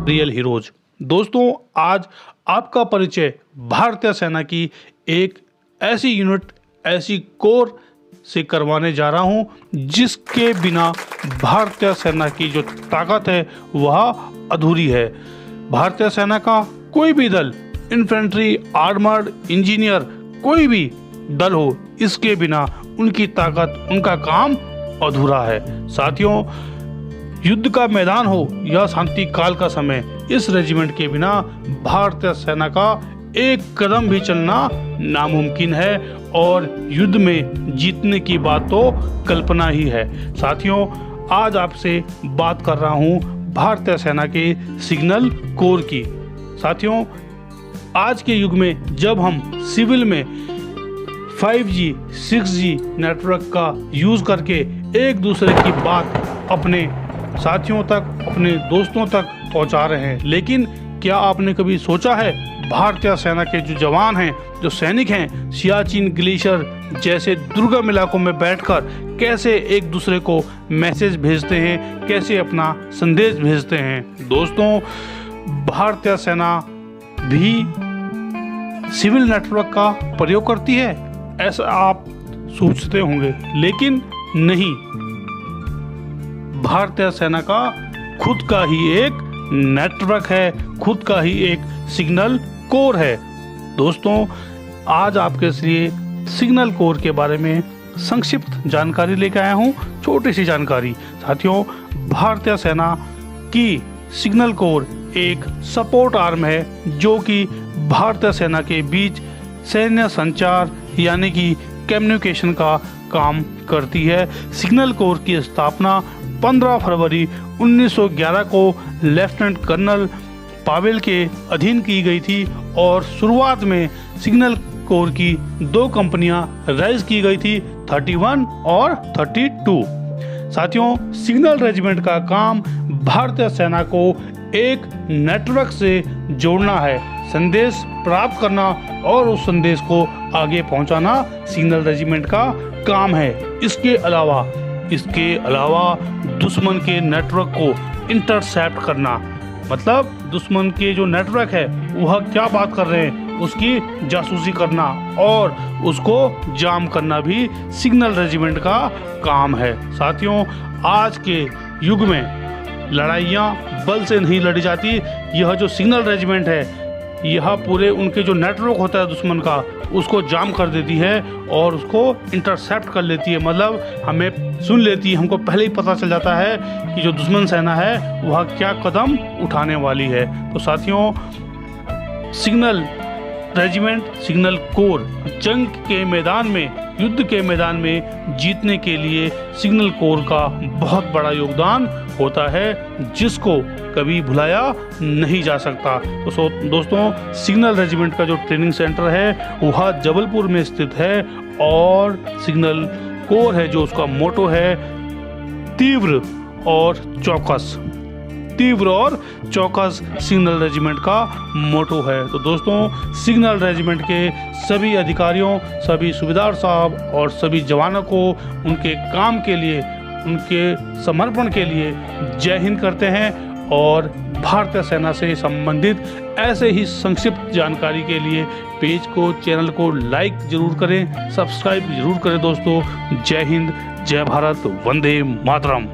Real heroes. दोस्तों, आज आपका परिचय भारतीय सेना की एक ऐसी यूनिट, ऐसी कोर से करवाने जा रहा हूं जिसके बिना भारतीय सेना की जो ताकत है वह अधूरी है। भारतीय सेना का कोई भी दल, इन्फेंट्री, आर्मर्ड, इंजीनियर, कोई भी दल हो, इसके बिना उनकी ताकत, उनका काम अधूरा है। साथियों, युद्ध का मैदान हो या शांति काल का समय, इस रेजिमेंट के बिना भारतीय सेना का एक कदम भी चलना नामुमकिन है और युद्ध में जीतने की बात तो कल्पना ही है। साथियों, आज आपसे बात कर रहा हूं भारतीय सेना के सिग्नल कोर की। साथियों, आज के युग में जब हम सिविल में 5G, 6G नेटवर्क का यूज करके एक दूसरे की बात अपने साथियों तक, अपने दोस्तों तक पहुंचा रहे हैं, लेकिन क्या आपने कभी सोचा है भारतीय सेना के जो जवान हैं, जो सैनिक हैं, सियाचिन ग्लेशियर जैसे दुर्गम इलाकों में बैठकर कैसे एक दूसरे को मैसेज भेजते हैं, कैसे अपना संदेश भेजते हैं। दोस्तों, भारतीय सेना भी सिविल नेटवर्क का प्रयोग करती है, ऐसा आप सोचते होंगे, लेकिन नहीं। भारतीय सेना का खुद का ही एक नेटवर्क है, खुद का ही एक सिग्नल कोर है। दोस्तों, आज आपके लिए सिग्नल कोर के बारे में संक्षिप्त जानकारी लेकर आया हूं, छोटी सी जानकारी। साथियों, भारतीय सेना की सिग्नल कोर एक सपोर्ट आर्म है जो कि भारतीय सेना के बीच सैन्य संचार यानी कि कम्युनिकेशन का काम करती है। सिग्नल कोर की स्थापना 15 फरवरी 1911 को लेफ्टिनेंट कर्नल पावेल के अधीन की गई थी और शुरुआत में सिग्नल कोर की 2 कंपनियां राइज की गई थी, 31 और 32। साथियों, सिग्नल रेजिमेंट का काम भारतीय सेना को एक नेटवर्क से जोड़ना है, संदेश प्राप्त करना और उस संदेश को आगे पहुंचाना सिग्नल रेजिमेंट का काम है। इसके अलावा दुश्मन के नेटवर्क को इंटरसेप्ट करना, मतलब दुश्मन के जो नेटवर्क है वह क्या बात कर रहे हैं उसकी जासूसी करना और उसको जाम करना भी सिग्नल रेजिमेंट का काम है। साथियों, आज के युग में लड़ाइयाँ बल से नहीं लड़ी जाती। यह जो सिग्नल रेजिमेंट है, यह पूरे उनके जो नेटवर्क होता है दुश्मन का, उसको जाम कर देती है और उसको इंटरसेप्ट कर लेती है, मतलब हमें सुन लेती है। हमको पहले ही पता चल जाता है कि जो दुश्मन सेना है वह क्या कदम उठाने वाली है। तो साथियों, सिग्नल रेजिमेंट, सिग्नल कोर जंग के मैदान में, युद्ध के मैदान में जीतने के लिए सिग्नल कोर का बहुत बड़ा योगदान होता है जिसको कभी भुलाया नहीं जा सकता। तो दोस्तों, सिग्नल रेजिमेंट का जो ट्रेनिंग सेंटर है वह जबलपुर में स्थित है और सिग्नल कोर है जो उसका मोटो है तीव्र और चौकस। तीव्र और चौकस सिग्नल रेजिमेंट का मोटो है। तो दोस्तों, सिग्नल रेजिमेंट के सभी अधिकारियों, सभी सूबेदार साहब और सभी जवानों को उनके काम के लिए, उनके समर्पण के लिए जय हिंद करते हैं और भारतीय सेना से संबंधित ऐसे ही संक्षिप्त जानकारी के लिए पेज को, चैनल को लाइक जरूर करें, सब्सक्राइब जरूर करें। दोस्तों, जय हिंद, जय भारत, वंदे मातरम।